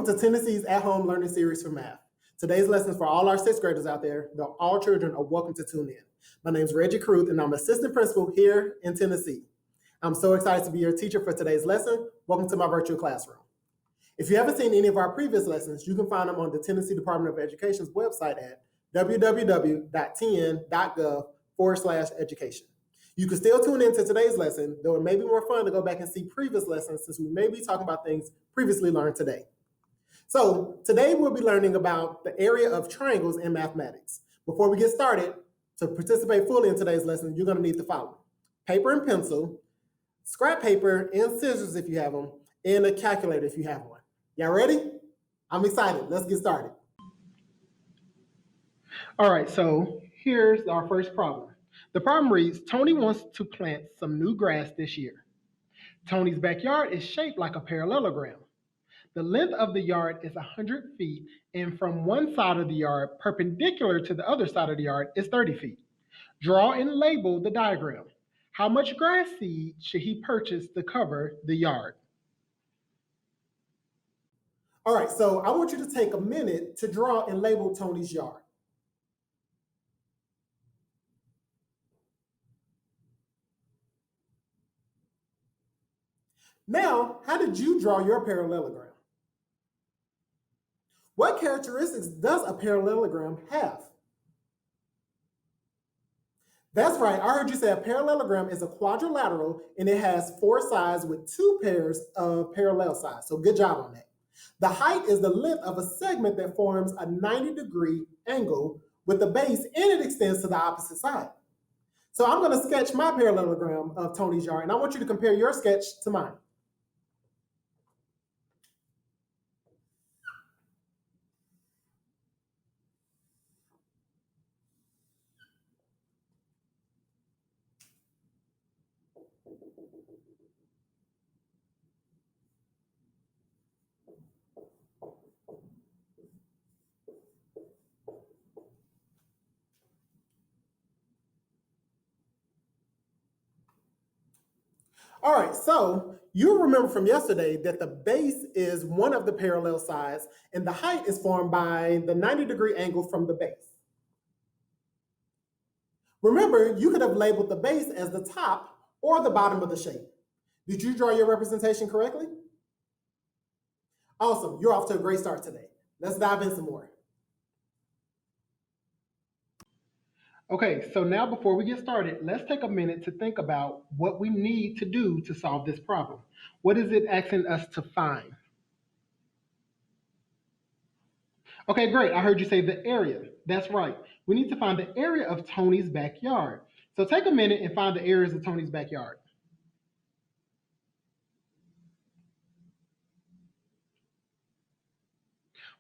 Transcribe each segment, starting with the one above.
Welcome to Tennessee's At-Home Learning Series for Math. Today's lesson is for all our sixth graders out there, though all children are welcome to tune in. My name is Reggie Cruth, and I'm assistant principal here in Tennessee. I'm so excited to be your teacher for today's lesson. Welcome to my virtual classroom. If you haven't seen any of our previous lessons, you can find them on the Tennessee Department of Education's website at www.tn.gov/education. You can still tune in to today's lesson, though it may be more fun to go back and see previous lessons since we may be talking about things previously learned today. So today we'll be learning about the area of triangles in mathematics. Before we get started, to participate fully in today's lesson, you're going to need the following: paper and pencil, scrap paper and scissors if you have them, and a calculator if you have one. Y'all ready? I'm excited. Let's get started. All right, so here's our first problem. The problem reads, Tony wants to plant some new grass this year. Tony's backyard is shaped like a parallelogram. The length of the yard is 100 feet, and from one side of the yard, perpendicular to the other side of the yard, is 30 feet. Draw and label the diagram. How much grass seed should he purchase to cover the yard? All right, so I want you to take a minute to draw and label Tony's yard. Now, how did you draw your parallelogram? What characteristics does a parallelogram have? That's right, I heard you say a parallelogram is a quadrilateral and it has four sides with two pairs of parallel sides. So good job on that. The height is the length of a segment that forms a 90-degree angle with the base and it extends to the opposite side. So I'm going to sketch my parallelogram of Tony's yard and I want you to compare your sketch to mine. All right, so you remember from yesterday that the base is one of the parallel sides and the height is formed by the 90-degree angle from the base. Remember, you could have labeled the base as the top or the bottom of the shape. Did you draw your representation correctly? Awesome, you're off to a great start today. Let's dive in some more. Okay, so now before we get started, let's take a minute to think about what we need to do to solve this problem. What is it asking us to find? Okay, great. I heard you say the area. That's right. We need to find the area of Tony's backyard. So take a minute and find the areas of Tony's backyard.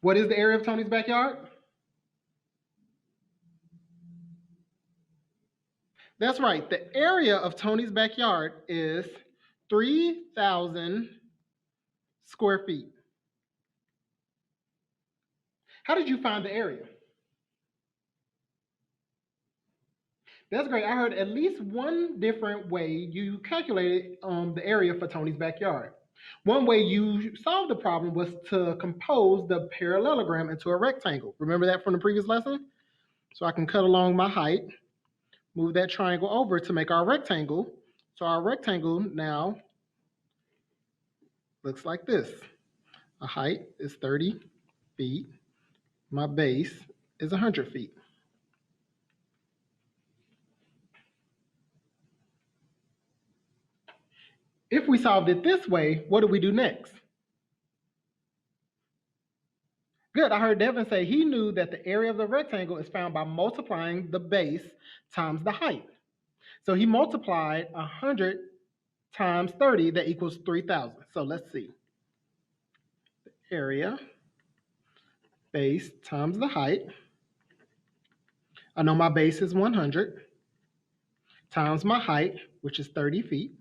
What is the area of Tony's backyard? That's right. The area of Tony's backyard is 3,000 square feet. How did you find the area? That's great. I heard at least one different way you calculated the area for Tony's backyard. One way you solved the problem was to compose the parallelogram into a rectangle. Remember that from the previous lesson? So I can cut along my height, move that triangle over to make our rectangle. So our rectangle now looks like this. A height is 30 feet. My base is 100 feet. If we solved it this way, what do we do next? Good, I heard Devin say he knew that the area of the rectangle is found by multiplying the base times the height. So he multiplied 100 times 30, that equals 3,000. So let's see. The area, base times the height. I know my base is 100 times my height, which is 30 feet.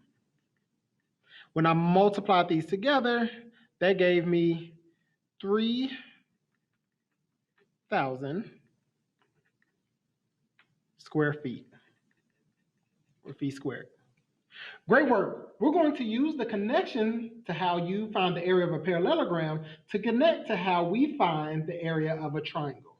When I multiplied these together, that gave me 3,000 square feet, or feet squared. Great work. We're going to use the connection to how you find the area of a parallelogram to connect to how we find the area of a triangle.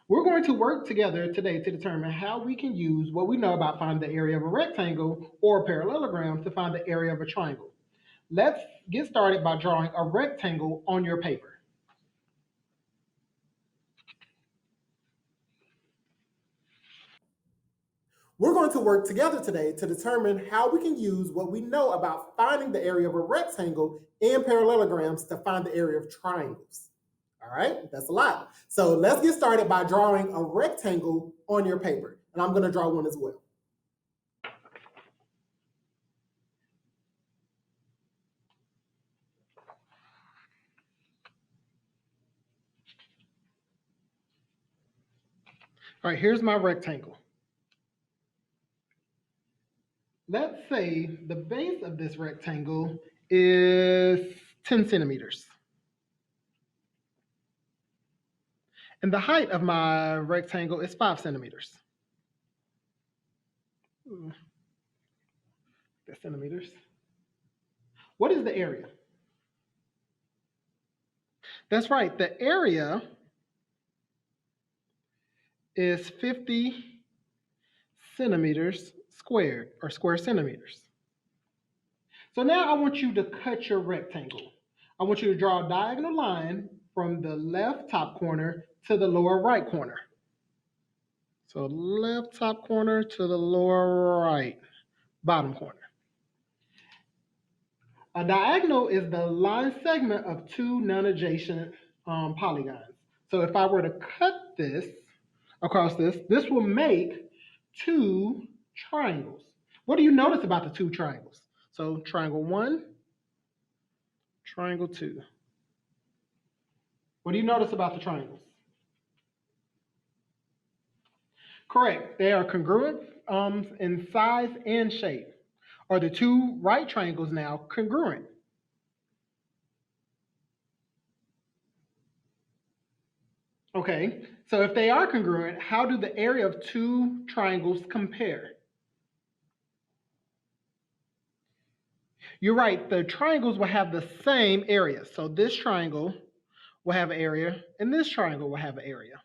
We're going to work together today to determine how we can use what we know about finding the area of a rectangle or a parallelogram to find the area of a triangle. Let's get started by drawing a rectangle on your paper. We're going to work together today to determine how we can use what we know about finding the area of a rectangle and parallelograms to find the area of triangles. All right, that's a lot. So let's get started by drawing a rectangle on your paper. And I'm going to draw one as well. All right, here's my rectangle. Let's say the base of this rectangle is 10 centimeters. And the height of my rectangle is 5 centimeters. That's centimeters. What is the area? That's right, the area is 50 centimeters squared, or square centimeters. So now I want you to cut your rectangle. I want you to draw a diagonal line from the left top corner to the lower right corner. So left top corner to the lower right bottom corner. A diagonal is the line segment of two non-adjacent polygons. So if I were to cut this across this will make two triangles. What do you notice about the two triangles? So triangle 1, triangle 2. What do you notice about the triangles? Correct. They are congruent in size and shape. Are the two right triangles now congruent? Okay, so if they are congruent, how do the area of two triangles compare? You're right, the triangles will have the same area. So this triangle will have an area, and this triangle will have an area.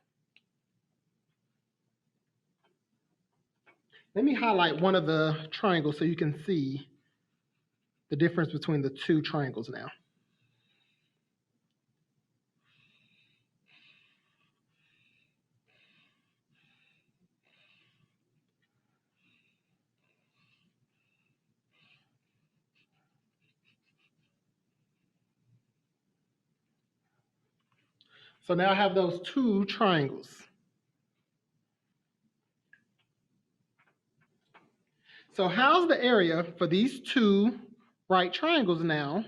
Let me highlight one of the triangles so you can see the difference between the two triangles now. So now I have those two triangles. So how's the area for these two right triangles now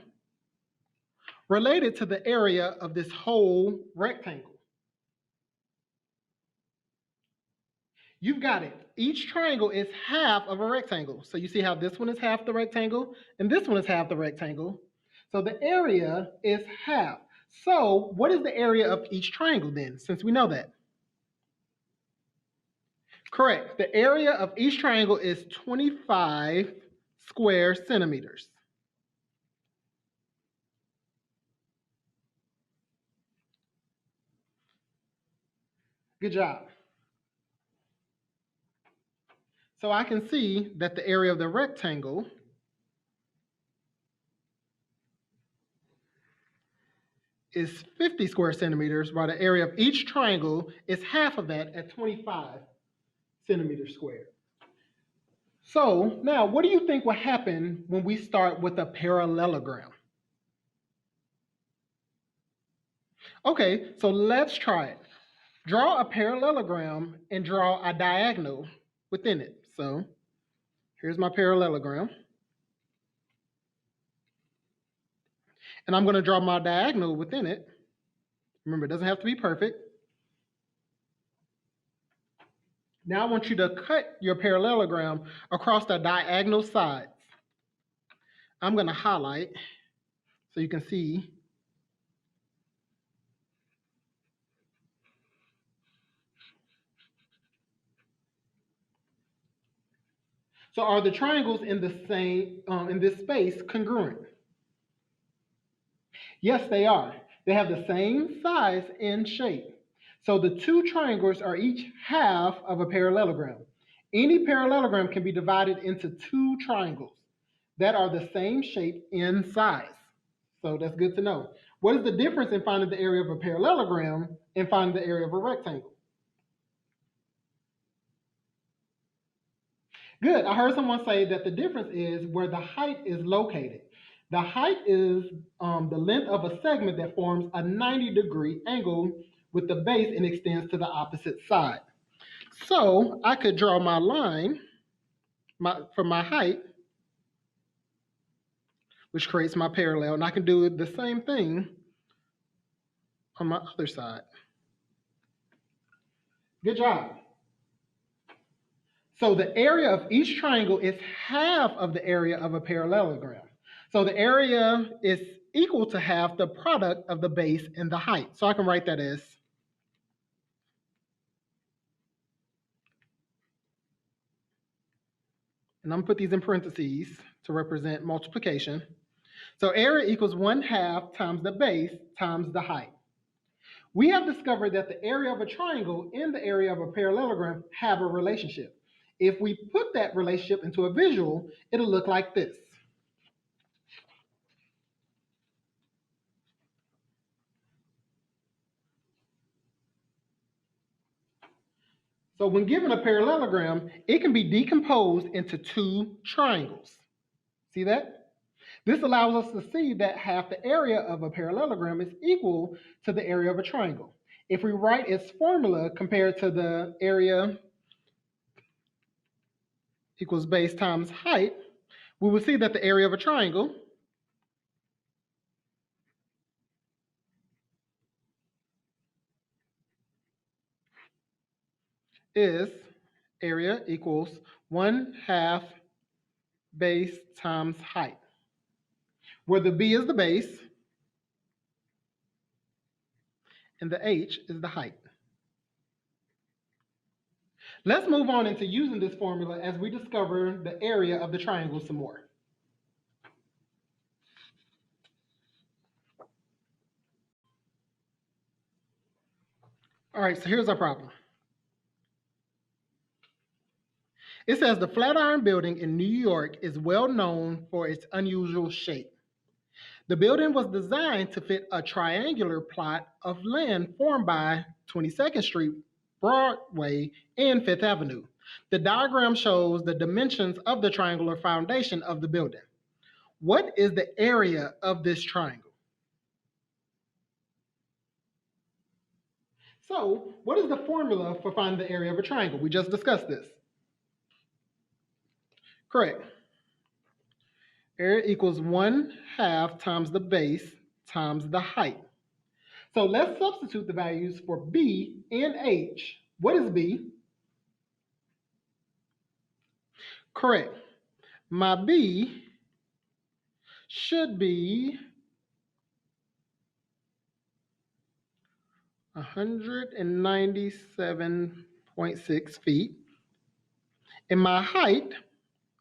related to the area of this whole rectangle? You've got it. Each triangle is half of a rectangle. So you see how this one is half the rectangle and this one is half the rectangle. So the area is half. So what is the area of each triangle then, since we know that? Correct. The area of each triangle is 25 square centimeters. Good job. So I can see that the area of the rectangle is 50 square centimeters, while the area of each triangle is half of that at 25 centimeters squared. So now, what do you think will happen when we start with a parallelogram? Okay, so let's try it. Draw a parallelogram and draw a diagonal within it. So here's my parallelogram. And I'm going to draw my diagonal within it. Remember, it doesn't have to be perfect. Now I want you to cut your parallelogram across the diagonal sides. I'm going to highlight so you can see. So are the triangles in the same in this space congruent? Yes, they are. They have the same size and shape. So the two triangles are each half of a parallelogram. Any parallelogram can be divided into two triangles that are the same shape and size. So that's good to know. What is the difference in finding the area of a parallelogram and finding the area of a rectangle? Good. I heard someone say that the difference is where the height is located. The height is the length of a segment that forms a 90-degree angle with the base and extends to the opposite side. So I could draw my line for my height, which creates my parallel, and I can do the same thing on my other side. Good job. So the area of each triangle is half of the area of a parallelogram. So the area is equal to half the product of the base and the height. So I can write that as and I'm gonna put these in parentheses to represent multiplication. So area equals 1/2 times the base times the height. We have discovered that the area of a triangle and the area of a parallelogram have a relationship. If we put that relationship into a visual, it'll look like this. So when given a parallelogram, it can be decomposed into two triangles. See that? This allows us to see that half the area of a parallelogram is equal to the area of a triangle. If we write its formula compared to the area equals base times height, we will see that the area of a triangle is area equals 1/2 base times height, where the B is the base and the H is the height. Let's move on into using this formula as we discover the area of the triangle some more. All right, so here's our problem. It says the Flatiron Building in New York is well known for its unusual shape. The building was designed to fit a triangular plot of land formed by 22nd Street, Broadway, and Fifth Avenue. The diagram shows the dimensions of the triangular foundation of the building. What is the area of this triangle? So, what is the formula for finding the area of a triangle? We just discussed this. Correct. Area equals 1/2 times the base times the height. So let's substitute the values for B and H. What is B? Correct. My B should be 197.6 feet. And my height,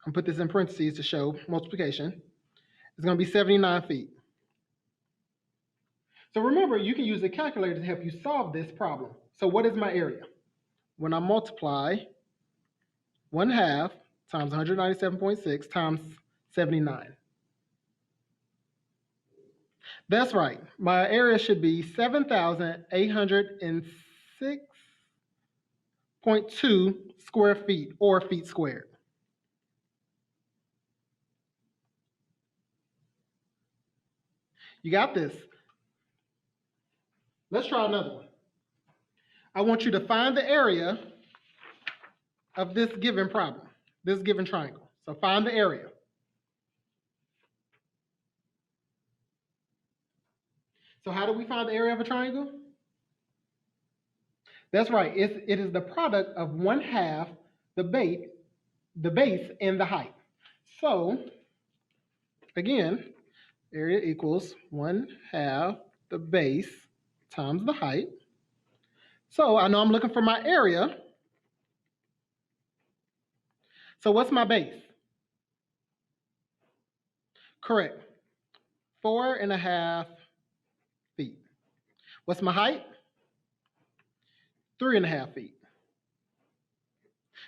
I'll put this in parentheses to show multiplication, is going to be 79 feet. So remember, you can use the calculator to help you solve this problem. So what is my area? When I multiply 1/2 times 197.6 times 79. That's right. My area should be 7,806.2 square feet or feet squared. You got this. Let's try another one. I want you to find the area of this given problem, this given triangle. So find the area. So how do we find the area of a triangle? That's right. It is the product of 1/2 the base and the height. So again, area equals 1/2 the base times the height. So I know I'm looking for my area. So what's my base? Correct. 4.5 feet. What's my height? 3.5 feet.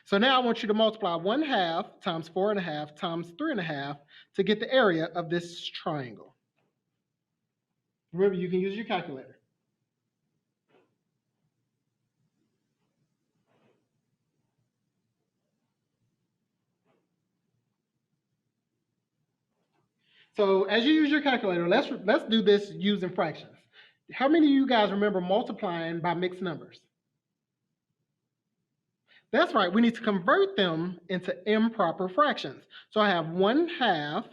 So now I want you to multiply 1/2 times 4.5 times 3.5 to get the area of this triangle. Remember, you can use your calculator. So as you use your calculator, let's do this using fractions. How many of you guys remember multiplying by mixed numbers? That's right, we need to convert them into improper fractions. So I have 1/2,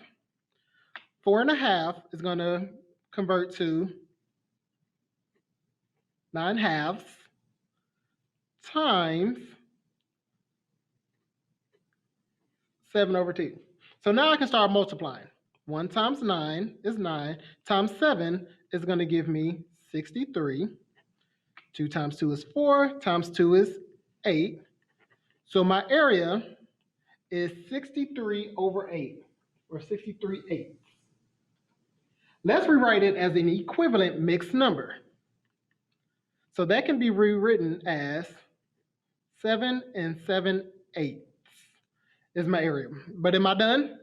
4.5 is going to convert to 9/2 times 7/2. So now I can start multiplying. 1 times 9 is 9, times 7 is going to give me 63. 2 times 2 is 4, times 2 is 8. So my area is 63/8, or 63/8. Let's rewrite it as an equivalent mixed number. So that can be rewritten as 7 7/8 is my area. But am I done?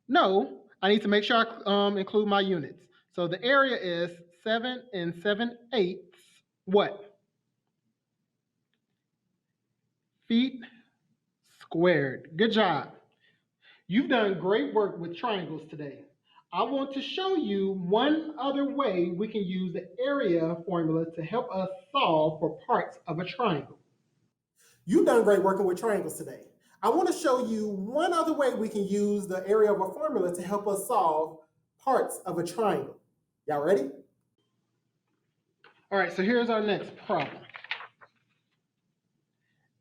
No, I need to make sure I include my units. So the area is 7 7/8 what? Feet squared. Good job. You've done great work with triangles today. I want to show you one other way we can use the area formula to help us solve for parts of a triangle. You've done great working with triangles today. I want to show you one other way we can use the area of a formula to help us solve parts of a triangle. Y'all ready? All right, so here's our next problem.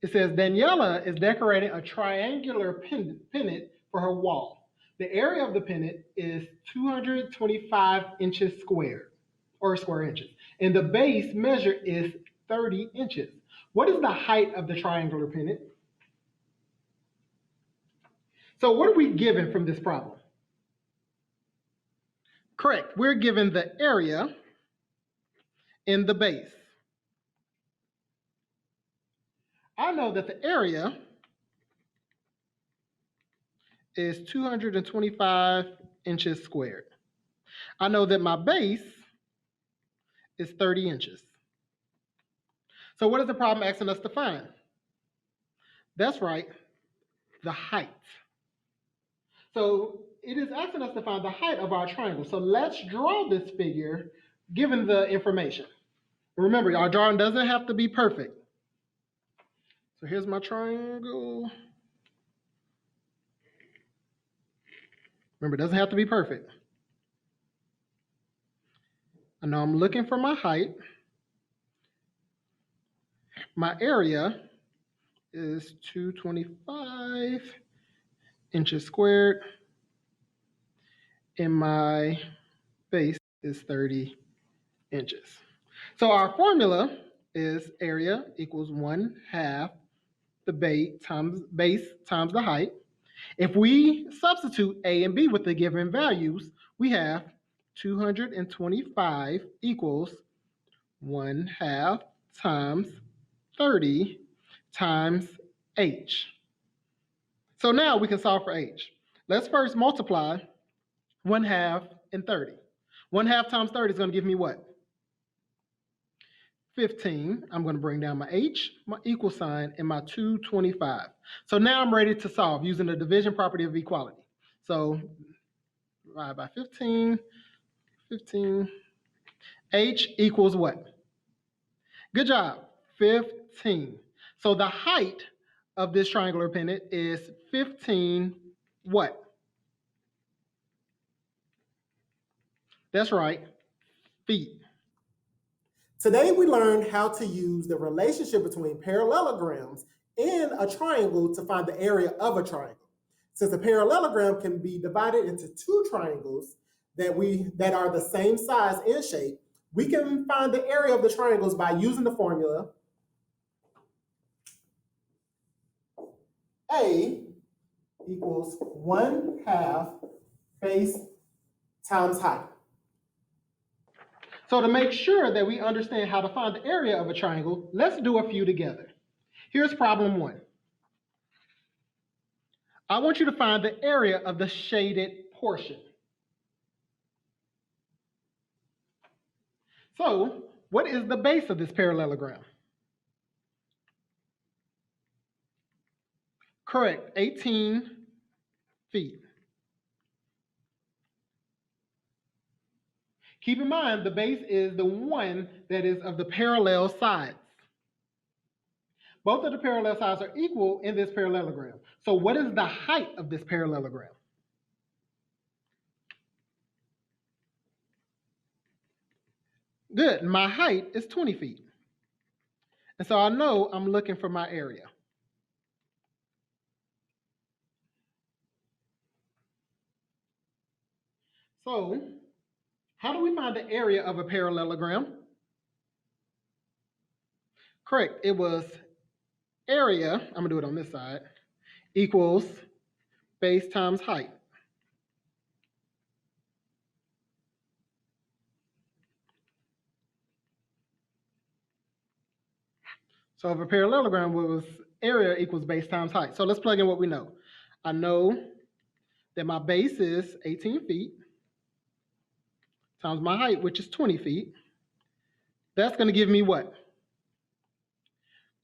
It says Daniela is decorating a triangular pennant for her wall. The area of the pennant is 225 inches squared, or square inches, and the base measure is 30 inches. What is the height of the triangular pennant? So what are we given from this problem? Correct, we're given the area in the base. I know that the area is 225 inches squared. I know that my base is 30 inches. So what is the problem asking us to find? That's right, the height. So it is asking us to find the height of our triangle. So let's draw this figure given the information. Remember, our drawing doesn't have to be perfect. So here's my triangle. Remember, it doesn't have to be perfect. I know I'm looking for my height. My area is 225 inches squared, and my base is 30 inches. So our formula is area equals 1/2 the base times the height. If we substitute A and B with the given values, we have 225 equals 1/2 times 30 times H. So now we can solve for H. Let's first multiply 1/2 and 30. 1/2 times 30 is going to give me what? 15. I'm going to bring down my H, my equal sign, and my 225. So now I'm ready to solve using the division property of equality. So divide by 15, 15. H equals what? Good job, 15. So the height of this triangular pennant is 15 what? That's right, feet. Today we learned how to use the relationship between parallelograms in a triangle to find the area of a triangle. Since a parallelogram can be divided into two triangles that are the same size and shape, we can find the area of the triangles by using the formula A equals 1/2 base times height. So to make sure that we understand how to find the area of a triangle, let's do a few together. Here's problem 1. I want you to find the area of the shaded portion. So, what is the base of this parallelogram? Correct, 18 feet. Keep in mind, the base is the one that is of the parallel sides. Both of the parallel sides are equal in this parallelogram. So what is the height of this parallelogram? Good, my height is 20 feet. And so I know I'm looking for my area. So, how do we find the area of a parallelogram? Correct, it was area, I'm gonna do it on this side, equals base times height. So if a parallelogram was area equals base times height. So let's plug in what we know. I know that my base is 18 feet times my height, which is 20 feet. That's gonna give me what?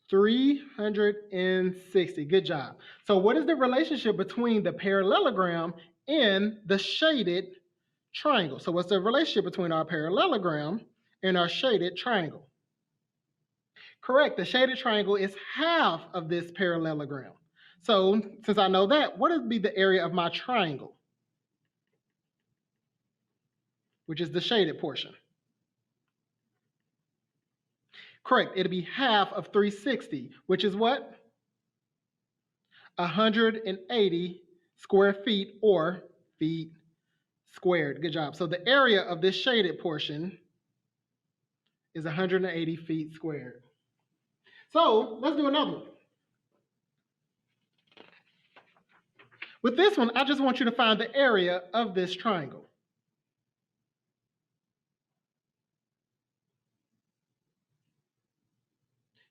360, good job. So what is the relationship between the parallelogram and the shaded triangle? So what's the relationship between our parallelogram and our shaded triangle? Correct, the shaded triangle is half of this parallelogram. So since I know that, what would be the area of my triangle? Which is the shaded portion. Correct, it'll be half of 360, which is what? 180 square feet or feet squared. Good job. So the area of this shaded portion is 180 feet squared. So let's do another one. With this one, I just want you to find the area of this triangle.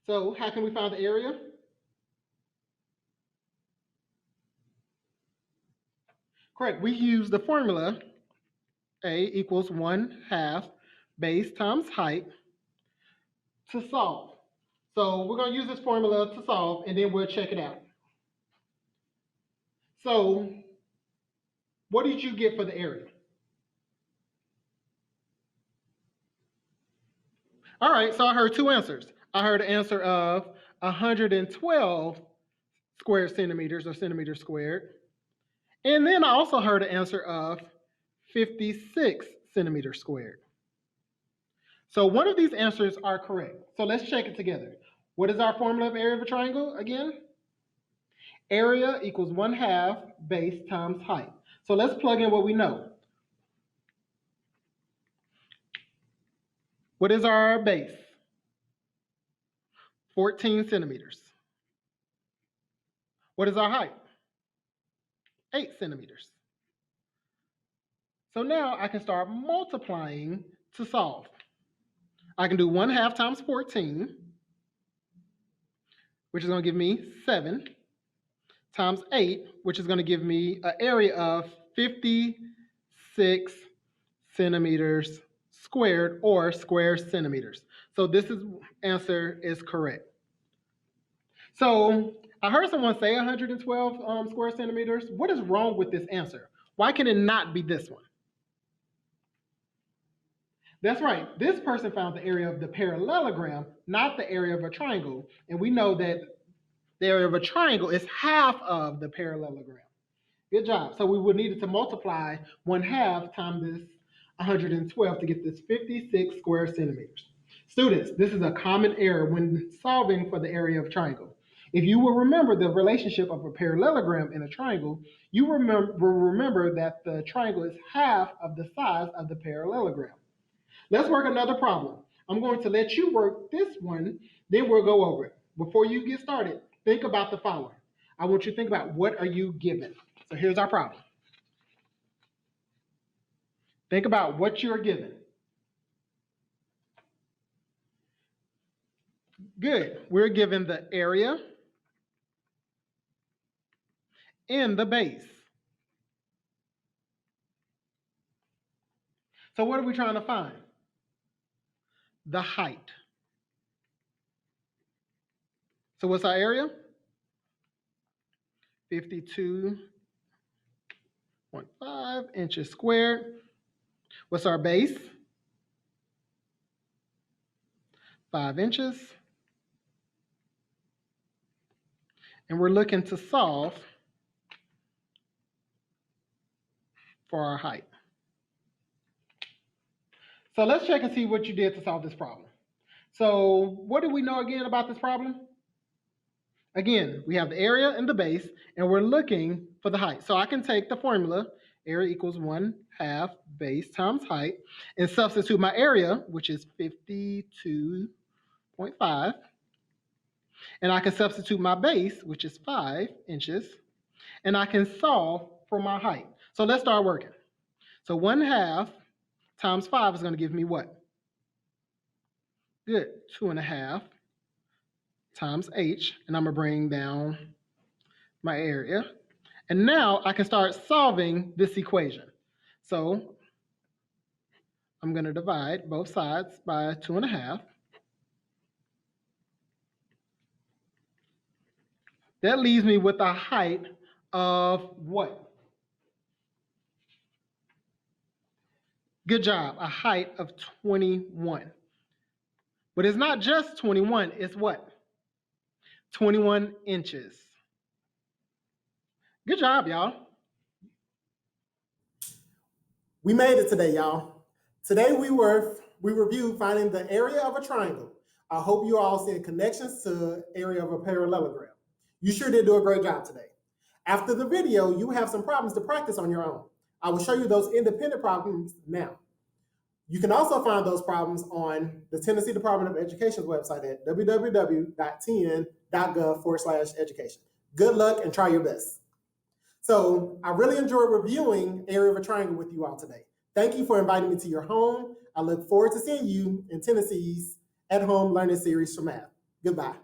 So how can we find the area? Correct, we use the formula A equals 1/2 base times height to solve. So we're gonna use this formula to solve and then we'll check it out. So what did you get for the area? All right, so I heard two answers. I heard an answer of 112 square centimeters or centimeters squared. And then I also heard an answer of 56 centimeters squared. So one of these answers are correct. So let's check it together. What is our formula of area of a triangle again? Area equals 1/2 base times height. So let's plug in what we know. What is our base? 14 centimeters. What is our height? 8 centimeters. So now I can start multiplying to solve. I can do 1/2 times 14, which is going to give me 7, times 8, which is going to give me an area of 56 centimeters squared or square centimeters. So this answer is correct. So I heard someone say 112 square centimeters. What is wrong with this answer? Why can it not be this one? That's right. This person found the area of the parallelogram, not the area of a triangle. And we know that the area of a triangle is half of the parallelogram. Good job. So we would need to multiply 1/2 times this 112 to get this 56 square centimeters. Students, this is a common error when solving for the area of a triangle. If you will remember the relationship of a parallelogram and a triangle, you will remember that the triangle is half of the size of the parallelogram. Let's work another problem. I'm going to let you work this one, then we'll go over it. Before you get started, think about the following. I want you to think about what are you given. So here's our problem. Think about what you're given. Good. We're given the area and the base. So what are we trying to find? The height. So what's our area? 52.5 inches squared. What's our base? 5 inches. And we're looking to solve for our height. So let's check and see what you did to solve this problem. So what do we know again about this problem? Again, we have the area and the base, and we're looking for the height. So I can take the formula, area equals 1/2 base times height, and substitute my area, which is 52.5, and I can substitute my base, which is 5 inches, and I can solve for my height. So let's start working. So 1/2 times 5 is going to give me what? Good, 2.5 times h, and I'm going to bring down my area. And now I can start solving this equation. So I'm going to divide both sides by 2.5. That leaves me with a height of what? Good job, a height of 21. But it's not just 21, it's what? 21 inches. Good job, y'all. We made it today, y'all. Today we reviewed finding the area of a triangle. I hope you all seeing connections to the area of a parallelogram. You sure did do a great job today. After the video, you have some problems to practice on your own. I will show you those independent problems now. You can also find those problems on the Tennessee Department of Education's website at www.tn.gov/education. Good luck and try your best. So I really enjoyed reviewing area of a triangle with you all today. Thank you for inviting me to your home. I look forward to seeing you in Tennessee's At Home Learning Series for Math. Goodbye.